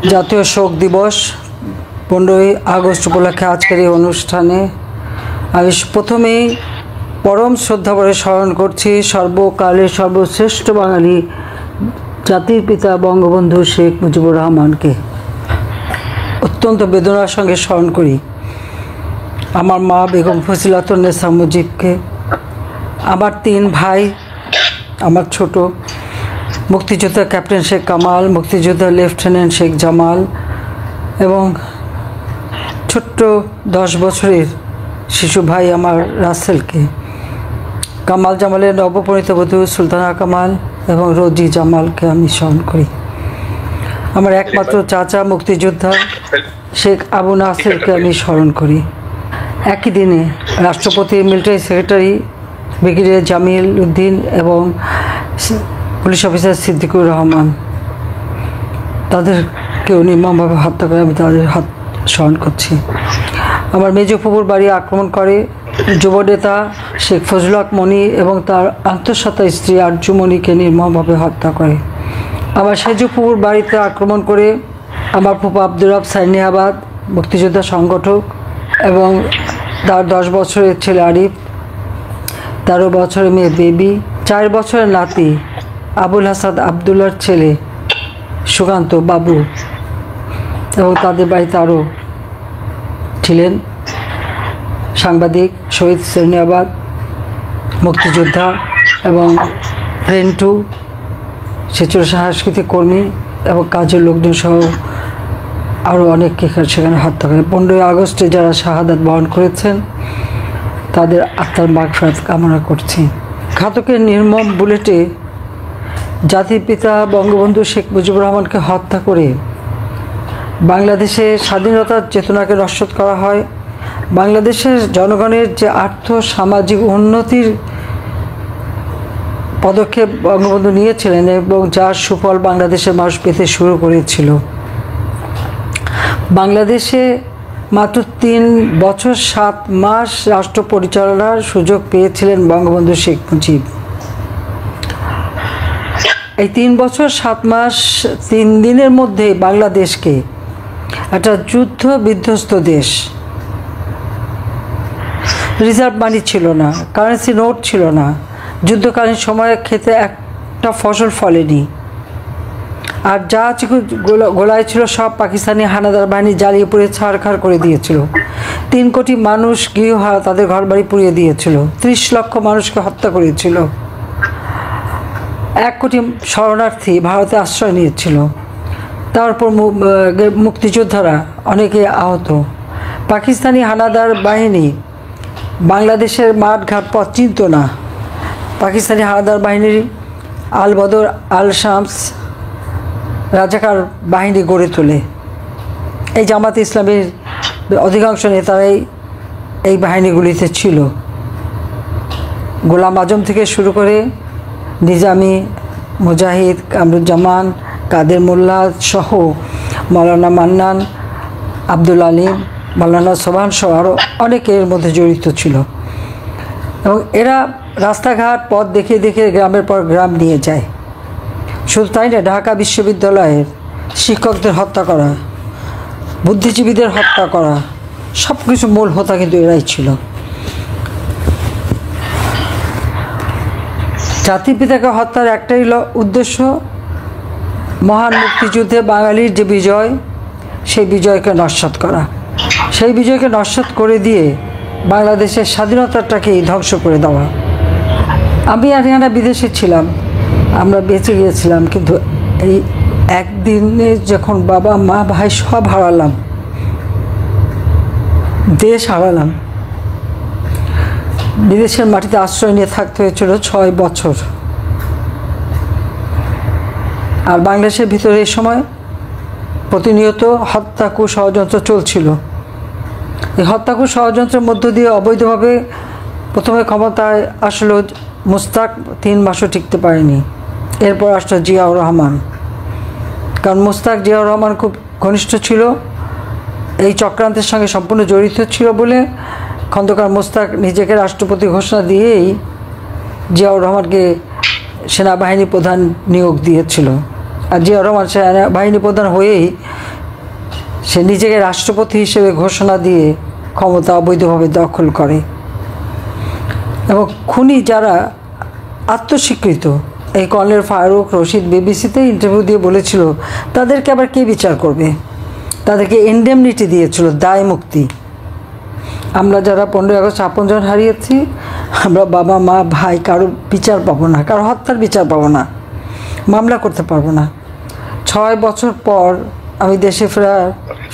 জাতীয় শোক দিবস 15ই আগস্ট উপলক্ষে আজকের এই অনুষ্ঠানে আমি প্রথমেই পরম শ্রদ্ধা ভরে স্মরণ করছি সর্বকালের সর্বশ্রেষ্ঠ বাঙালি জাতির পিতা বঙ্গবন্ধু শেখ মুজিবুর রহমানকে। অত্যন্ত বেদনার সঙ্গে স্মরণ করি আমার মা বেগম ফজিলাতুন্নেছা মুজিবকে, আমার 3 ভাই, আমার ছোট মুক্তিযোদ্ধা ক্যাপ্টেন শেখ কামাল, মুক্তিযোদ্ধা লেফটেন্যান্ট শেখ জামাল এবং ছোট্ট 10 বছরের শিশু ভাই আমার রাসেলকে, কামাল জামালের নবপরিণীত বধূ সুলতানা কামাল এবং রোজি জামালকে আমি স্মরণ করি। আমার একমাত্র চাচা মুক্তিযোদ্ধা শেখ আবু নাসেরকে আমি স্মরণ করি। একই দিনে রাষ্ট্রপতি, military secretary brigadier Jamil Uddin এবং পুলিশ অফিসার সিদ্দিকুর রহমান, তাদেরকেও নির্মমভাবে হত্যা করে আমি তাদের হাত স্মরণ করছি। আমার মেজ ফুপুর বাড়ি আক্রমণ করে যুবনেতা শেখ ফজলুল হক মনি এবং তার আন্তঃসত্ত্বা স্ত্রী আরজু মনিকে নির্মমভাবে হত্যা করে। আমার সেজ ফুপুর বাড়িতে আক্রমণ করে আমার ফুপা আব্দুর রব সাইনিয়াবাদ, মুক্তিযোদ্ধা সংগঠক, এবং তার 10 বছরের ছেলে আরিফ, 13 বছরের মেয়ে বেবি, 4 বছরের নাতি আবুল হাসান আবদুল্লার ছেলে সুকান্ত বাবু, এবং তাদের বাড়িতে আরও ছিলেন সাংবাদিক শহীদ সেরনিয়াবাদ, মুক্তিযোদ্ধা এবং রেন্টু, সেচুর সাংস্কৃতিক কর্মী এবং কাজের লোকজন সহ আরও অনেককে সেখানে হত্যা করে। 15ই আগস্টে যারা শাহাদাত বরণ করেছেন তাদের আত্মার মাগফিরাত কামনা করছি। ঘাতকের নির্মম বুলেটে জাতির পিতা বঙ্গবন্ধু শেখ মুজিবুর রহমানকে হত্যা করে বাংলাদেশে স্বাধীনতার চেতনাকে নস্যাৎ করা হয়। বাংলাদেশের জনগণের যে সামাজিক উন্নতির পদক্ষেপ বঙ্গবন্ধু নিয়েছিলেন এবং যার সুফল বাংলাদেশের মানুষ পেতে শুরু করেছিল। বাংলাদেশে মাত্র 3 বছর 7 মাস রাষ্ট্র পরিচালনার সুযোগ পেয়েছিলেন বঙ্গবন্ধু শেখ মুজিব। এই 3 বছর 7 মাস 3 দিনের মধ্যে বাংলাদেশকে একটা যুদ্ধ বিধ্বস্ত দেশ, রিজার্ভ মানি ছিল না, কারেন্সি নোট ছিল না, যুদ্ধকালীন সময়ে খেতে একটা ফসল ফলেনি, আর যা গোলায় ছিল সব পাকিস্তানি হানাদার বাহিনী জ্বালিয়ে পুড়ে ছাড়খাড় করে দিয়েছিল। 3 কোটি মানুষ গৃহহারা, তাদের ঘরবাড়ি পুড়িয়ে দিয়েছিল। 30 লক্ষ মানুষকে হত্যা করেছিল। 1 কোটি শরণার্থী ভারতে আশ্রয় নিয়েছিল। তারপর মুক্তিযোদ্ধারা অনেকে আহত। পাকিস্তানি হানাদার বাহিনী বাংলাদেশের মাঠঘাট পথ চিনত না। পাকিস্তানি হানাদার বাহিনীর আল বদর, আল শামস, রাজাকার বাহিনী গড়ে তোলে। এই জামাতে ইসলামের অধিকাংশ নেতারাই এই বাহিনীগুলিতে ছিল। গোলাম আজম থেকে শুরু করে নিজামি, মুজাহিদ, কামরুজ্জামান, কাদের মোল্লা সহ মৌলানা মান্নান, আব্দুল আলিম, মৌলানা সোবহান সহ আরও অনেকের মধ্যে জড়িত ছিল। এবং এরা রাস্তাঘাট পথ দেখিয়ে দেখিয়ে গ্রামের পর গ্রাম নিয়ে যায়। শুধু তাই না, ঢাকা বিশ্ববিদ্যালয়ের শিক্ষকদের হত্যা করা, বুদ্ধিজীবীদের হত্যা করা, সব কিছু মূল হোতা কিন্তু এরাই ছিল। জাতির পিতাকে হত্যার একটাই উদ্দেশ্য, মহান মুক্তিযুদ্ধে বাঙালির যে বিজয়, সেই বিজয়কে নস্যাৎ করা। সেই বিজয়কে নস্যাৎ করে দিয়ে বাংলাদেশের স্বাধীনতাটাকেই ধ্বংস করে দেওয়া। আমি আরিয়ানা বিদেশে ছিলাম, আমরা বেঁচে গিয়েছিলাম, কিন্তু এই একদিনে যখন বাবা মা ভাই সব হারালাম, দেশ হারালাম, বিদেশের মাটিতে আশ্রয় নিয়ে থাকতে হয়েছিল 6 বছর। আর বাংলাদেশের ভিতরে এই সময় প্রতিনিয়ত হত্যা ষড়যন্ত্র চলছিল। এই হত্যা ষড়যন্ত্রের মধ্য দিয়ে অবৈধভাবে প্রথমে ক্ষমতায় আসলো মুস্তাক, 3 মাসও টিকতে পারেনি। এরপর আসলো জিয়াউর রহমান, কারণ মুস্তাক জিয়াউর রহমান খুব ঘনিষ্ঠ ছিল, এই চক্রান্তের সঙ্গে সম্পূর্ণ জড়িত ছিল বলে খন্দকার মুস্তাক নিজেকে রাষ্ট্রপতি ঘোষণা দিয়েই জিয়াউর রহমানকে সেনাবাহিনী প্রধান নিয়োগ দিয়েছিল। আর জিয়া রহমান সেনাবাহিনী প্রধান হয়েই সে নিজেকে রাষ্ট্রপতি হিসেবে ঘোষণা দিয়ে ক্ষমতা অবৈধভাবে দখল করে। এবং খুনি যারা আত্মস্বীকৃত, এই কর্নেল ফারুক রশিদ বিবিসিতে ইন্টারভিউ দিয়ে বলেছিল তাদেরকে আবার কে বিচার করবে, তাদেরকে ইন্ডেমনিটি দিয়েছিল, দায় মুক্তি। আমরা যারা 15ই আগস্ট আপনজন হারিয়েছি, আমরা বাবা মা ভাই কারো বিচার পাবো না, কারো হত্যার বিচার পাবো না, মামলা করতে পারবো না। 6 বছর পর আমি দেশে ফেরার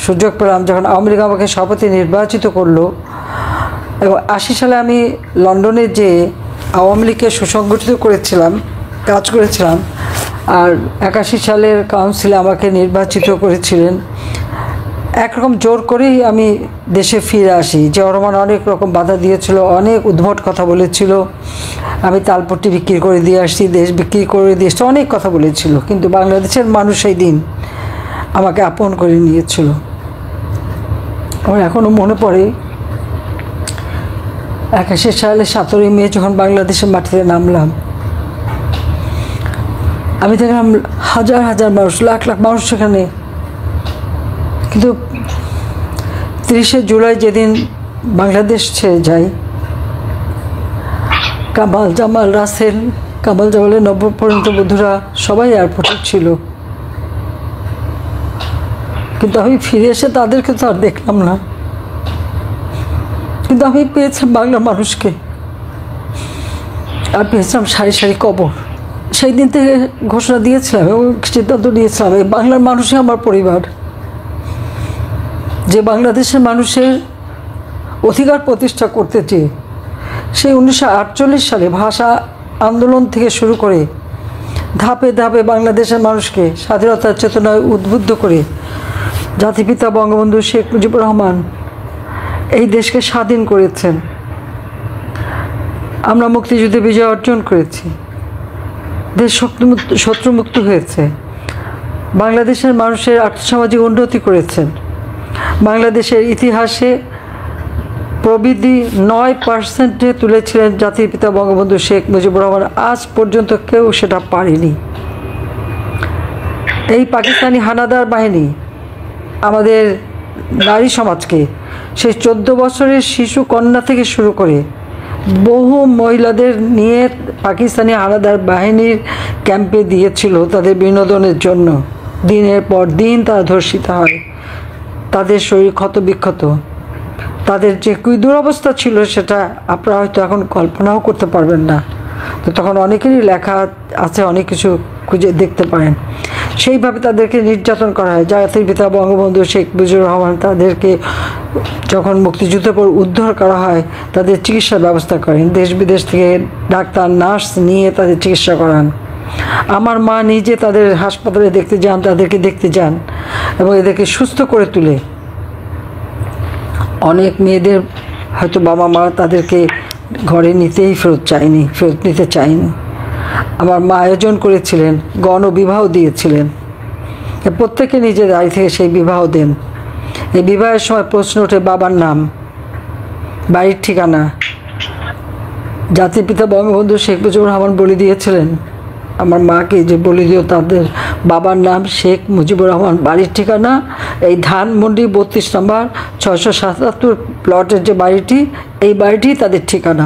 সুযোগ পেলাম যখন আওয়ামী লীগ আমাকে সভাপতি নির্বাচিত করলো। এবং 80 সালে আমি লন্ডনে যে আওয়ামী লীগকে সুসংগঠিত করেছিলাম, কাজ করেছিলাম, আর 81 সালের কাউন্সিলে আমাকে নির্বাচিত করেছিলেন। একরকম জোর করেই আমি দেশে ফিরে আসি। জিয়া রহমান অনেক রকম বাধা দিয়েছিল, অনেক উদ্ভট কথা বলেছিল, আমি তালপট্টি বিক্রি করে দিয়ে আসছি, দেশ বিক্রি করে দিয়ে আসছি, অনেক কথা বলেছিল। কিন্তু বাংলাদেশের মানুষ সেই দিন আমাকে আপন করে নিয়েছিল। আমার এখনও মনে পড়ে 81 সালে 17ই মে যখন বাংলাদেশের মাটিতে নামলাম, আমি দেখলাম হাজার হাজার মানুষ, লাখ লাখ মানুষ সেখানে। কিন্তু 30শে জুলাই যেদিন বাংলাদেশ ছেড়ে যাই, কামাল জামাল রাসেল, কামাল জামালের নবপরিণত বন্ধুরা সবাই এয়ারপোর্টে ছিল। কিন্তু আমি ফিরে এসে তাদেরকে তো আর দেখলাম না। কিন্তু আমি পেয়েছিলাম বাংলার মানুষকে, আর পেয়েছিলাম সারি সারি কবর। সেই দিন থেকে ঘোষণা দিয়েছিলাম এবং সিদ্ধান্ত নিয়েছিলাম এই বাংলার মানুষই আমার পরিবার। যে বাংলাদেশের মানুষের অধিকার প্রতিষ্ঠা করতে চেয়ে সেই 1948 সালে ভাষা আন্দোলন থেকে শুরু করে ধাপে ধাপে বাংলাদেশের মানুষকে স্বাধীনতার চেতনায় উদ্বুদ্ধ করে জাতিপিতা বঙ্গবন্ধু শেখ মুজিবুর রহমান এই দেশকে স্বাধীন করেছেন। আমরা মুক্তিযুদ্ধে বিজয় অর্জন করেছি, দেশ শত্রুমুক্ত হয়েছে, বাংলাদেশের মানুষের আর্থসামাজিক উন্নতি করেছেন। বাংলাদেশের ইতিহাসে প্রবৃদ্ধি 9% তুলেছিলেন জাতির পিতা বঙ্গবন্ধু শেখ মুজিবুর রহমান। আজ পর্যন্ত কেউ সেটা পারেনি। এই পাকিস্তানি হানাদার বাহিনী আমাদের নারী সমাজকে, সেই 14 বছরের শিশু কন্যা থেকে শুরু করে বহু মহিলাদের নিয়ে পাকিস্তানি হানাদার বাহিনীর ক্যাম্পে দিয়েছিল তাদের বিনোদনের জন্য। দিনের পর দিন তারা ধর্ষিত হয়, তাদের শরীর ক্ষতবিক্ষত, তাদের যে কি দুরবস্থা ছিল সেটা আপনারা হয়তো এখন কল্পনাও করতে পারবেন না। তো তখন অনেকেরই লেখা আছে, অনেক কিছু খুঁজে দেখতে পারেন। সেইভাবে তাদেরকে নির্যাতন করা হয়। জাতির পিতা বঙ্গবন্ধু শেখ মুজিবুর রহমান তাদেরকে যখন মুক্তিযুদ্ধের পর উদ্ধার করা হয়, তাদের চিকিৎসার ব্যবস্থা করেন, দেশ বিদেশ থেকে ডাক্তার নার্স নিয়ে তাদের চিকিৎসা করান। আমার মা নিজে তাদের হাসপাতালে দেখতে যান, তাদেরকে দেখতে যান এবং এদেরকে সুস্থ করে তুলে। অনেক মেয়েদের হয়তো বাবা মা তাদেরকে ঘরে ফেরত নিতে চায়নি। আমার মা আয়োজন করেছিলেন, গণবিবাহ দিয়েছিলেন। প্রত্যেকে নিজের দায়ী থেকে সেই বিবাহ দেন। এই বিবাহের সময় প্রশ্ন ওঠে বাবার নাম, বাড়ির ঠিকানা। জাতির পিতা বঙ্গবন্ধু শেখ মুজিবুর রহমান বলে দিয়েছিলেন আমার মাকে যে বলে দিও তাদের বাবার নাম শেখ মুজিবুর রহমান, বাড়ির ঠিকানা এই ধানমন্ডি 32 নম্বর 677 প্লটের যে বাড়িটি, এই বাড়িটি তাদের ঠিকানা।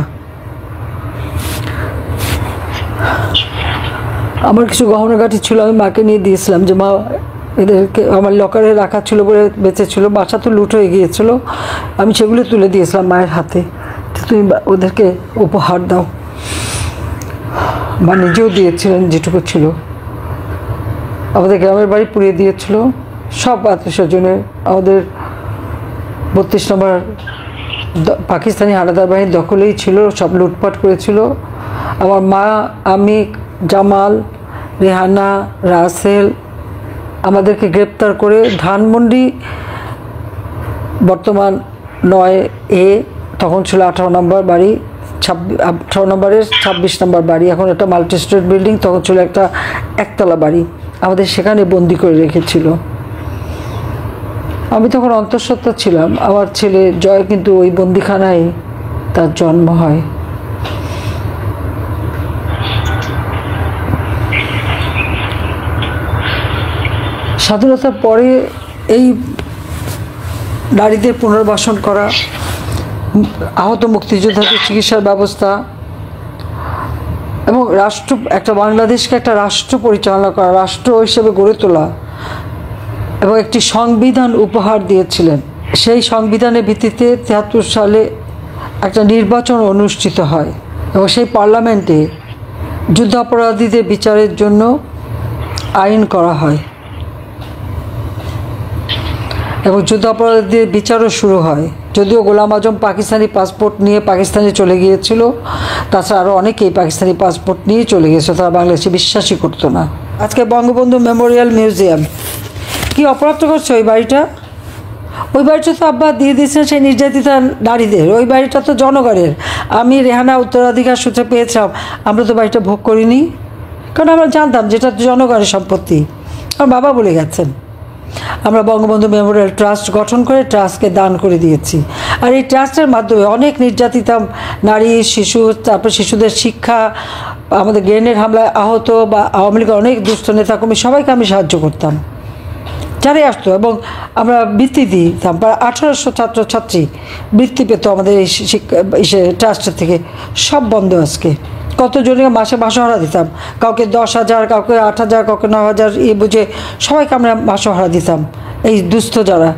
আমার কিছু গহনাগাটি ছিল, আমি মাকে নিয়ে দিয়েছিলাম যে মা এদেরকে, আমার লকারে রাখা ছিল বলে বেঁচে ছিল, বাসা তো লুট হয়ে গিয়েছিল, আমি সেগুলো তুলে দিয়েছিলাম মায়ের হাতে, তুমি ওদেরকে উপহার দাও। মা নিজেও দিয়েছিলেন যেটুকু ছিল। আমাদের গ্রামের বাড়ি পুড়িয়ে দিয়েছিল, সব আত্মীয় স্বজনের। আমাদের 32 নম্বর পাকিস্তানি হানাদার বাহিনীর দখলেই ছিল, সব লুটপাট করেছিল। আমার মা, আমি, জামাল, রেহানা, রাসেল আমাদেরকে গ্রেপ্তার করে ধানমন্ডি বর্তমান 9A, তখন ছিল 18 নম্বর বাড়ি, 18 নম্বরের 26 নম্বর বাড়ি, এখন একটা মাল্টি স্টোরি বিল্ডিং, তখন ছিল একটা একতলা বাড়ি, আমাদের সেখানে বন্দি করে রেখেছিল। আমি তখন অন্তঃসত্ত্বা ছিলাম। আমার ছেলে জয় কিন্তু ওই বন্দিখানায় তার জন্ম হয়। স্বাধীনতার পরে এই নারীদের পুনর্বাসন করা, আহত মুক্তিযোদ্ধাদের চিকিৎসার ব্যবস্থা এবং একটা বাংলাদেশকে একটা রাষ্ট্র পরিচালনা করা, রাষ্ট্র হিসেবে গড়ে তোলা এবং একটি সংবিধান উপহার দিয়েছিলেন। সেই সংবিধানের ভিত্তিতে ৭৩ সালে একটা নির্বাচন অনুষ্ঠিত হয় এবং সেই পার্লামেন্টে যুদ্ধাপরাধীদের বিচারের জন্য আইন করা হয় এবং যুদ্ধাপরাধীদের বিচারও শুরু হয়। যদিও গোলাম আজম পাকিস্তানি পাসপোর্ট নিয়ে পাকিস্তানে চলে গিয়েছিল, তাছাড়া আরও অনেকেই পাকিস্তানি পাসপোর্ট নিয়ে চলে গিয়েছে, তারা বাংলাদেশে বিশ্বাসই করতো না। আজকে বঙ্গবন্ধু মেমোরিয়াল মিউজিয়াম কি অপরাধ করছে ওই বাড়িটা? ওই বাড়িটা তো আব্বা দিয়ে দিয়েছেন সেই নির্যাতিতা নারীদের। ওই বাড়িটা তো জনগণের। আমি রেহানা উত্তরাধিকার সূত্রে পেয়েছিলাম, আমরা তো বাড়িটা ভোগ করিনি, কারণ আমরা জানতাম যেটা জনগণের সম্পত্তি। আমার বাবা বলে গেছেন। আমরা বঙ্গবন্ধু মেমোরিয়াল ট্রাস্ট গঠন করে ট্রাস্টকে দান করে দিয়েছি। আর এই ট্রাস্টের মাধ্যমে অনেক নির্যাতিতা নারী, শিশু, তারপর শিশুদের শিক্ষা, আমাদের গ্রেনেড হামলায় আহত বা আওয়ামী লীগের অনেক দুস্থ নেতাকর্মী সবাইকে আমি সাহায্য করতাম, যারাই আসতো, এবং আমরা বৃত্তি দিতাম। প্রায় 1800 ছাত্রছাত্রী বৃত্তি পেত আমাদের এই ট্রাস্টের থেকে। সব বন্ধ আজকে। কতজনকে মাসে মাসোহারা দিতাম, কাউকে 10,000, কাউকে 8,000, কাউকে 9,000 বুঝে সবাইকে আমরা মাসোহারা দিতাম। এই দুস্থ যারা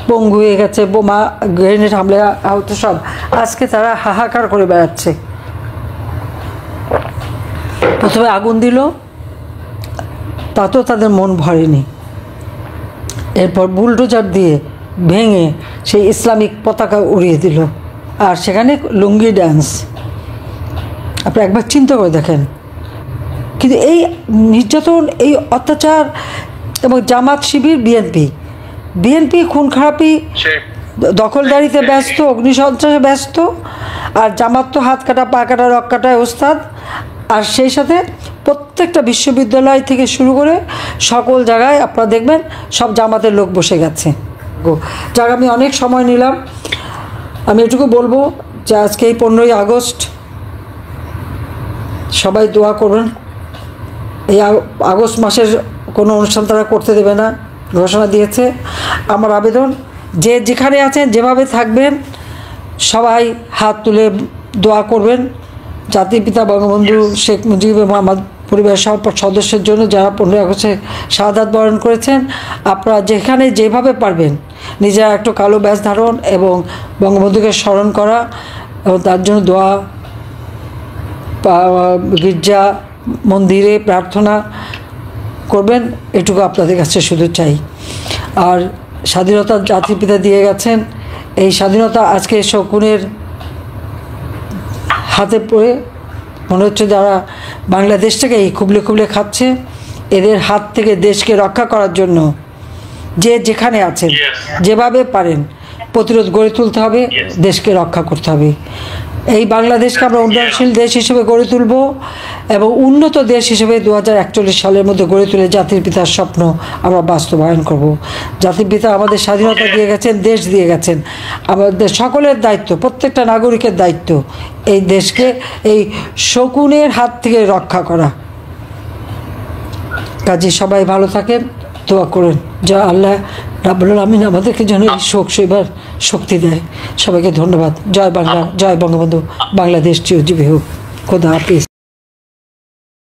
পঙ্গু হয়ে গেছে, বোমা গ্রেনেড হামলে আহত, সব আজকে তারা হাহাকার করে বেড়াচ্ছে। প্রথমে আগুন দিল, তাতেও তাদের মন ভরেনি। এরপর বুলডোজার দিয়ে ভেঙে সেই ইসলামিক পতাকা উড়িয়ে দিল, আর সেখানে লুঙ্গি ডান্স। আপনি একবার চিন্তা করে দেখেন। কিন্তু এই নির্যাতন, এই অত্যাচার, এবং জামাত, শিবির, বিএনপি খুন খারাপি, দখলদারিতে ব্যস্ত, অগ্নিসন্ত্রাসে ব্যস্ত, আর জামাত তো হাত কাটা, পা কাটা, রক কাটায় ওস্তাদ। আর সেই সাথে প্রত্যেকটা বিশ্ববিদ্যালয় থেকে শুরু করে সকল জায়গায় আপনারা দেখবেন সব জামাতের লোক বসে গেছে। যাক, আমি অনেক সময় নিলাম। আমি এটুকু বলবো যে আজকে এই 15ই আগস্ট সবাই দোয়া করবেন। এই আগস্ট মাসের কোনো অনুষ্ঠান তারা করতে দেবে না, ঘোষণা দিয়েছে। আমার আবেদন, যে যেখানে আছেন, যেভাবে থাকবেন, সবাই হাত তুলে দোয়া করবেন জাতির পিতা বঙ্গবন্ধু শেখ মুজিব এবং আমার পরিবারের সব সদস্যের জন্য, যারা 15ই আগস্টে শাহাদাত বরণ করেছেন। আপনারা যেখানে যেভাবে পারবেন নিজেরা একটু কালো ব্যাজ ধারণ এবং বঙ্গবন্ধুকে স্মরণ করা এবং তার জন্য দোয়া, গির্জা মন্দিরে প্রার্থনা করবেন, এটুকু আপনাদের কাছে শুধু চাই। আর স্বাধীনতা জাতির পিতা দিয়ে গেছেন, এই স্বাধীনতা আজকে শকুনের হাতে পড়ে মনে হচ্ছে যারা বাংলাদেশটাকে এই খুবলে খুবলে খাচ্ছে, এদের হাত থেকে দেশকে রক্ষা করার জন্য যে যেখানে আছেন যেভাবে পারেন প্রতিরোধ গড়ে তুলতে হবে, দেশকে রক্ষা করতে হবে। এই বাংলাদেশকে আমরা উন্নয়নশীল দেশ হিসেবে গড়ে তুলব এবং উন্নত দেশ হিসেবে 2041 সালের মধ্যে গড়ে তুলে জাতির পিতার স্বপ্ন আমরা বাস্তবায়ন করব। জাতির পিতা আমাদের স্বাধীনতা দিয়ে গেছেন, দেশ দিয়ে গেছেন। আমাদের সকলের দায়িত্ব, প্রত্যেকটা নাগরিকের দায়িত্ব এই দেশকে এই শকুনের হাত থেকে রক্ষা করা। কাজে সবাই ভালো থাকেন, দোয়া করেন যা আল্লাহ রাব্বুল আলামিন আমাদেরকে যেন এই শোক সইবার শক্তি দেয়। সবাইকে ধন্যবাদ। জয় বাংলা, জয় বঙ্গবন্ধু, বাংলাদেশ চিরজীবী হোক। খোদা হাফিজ।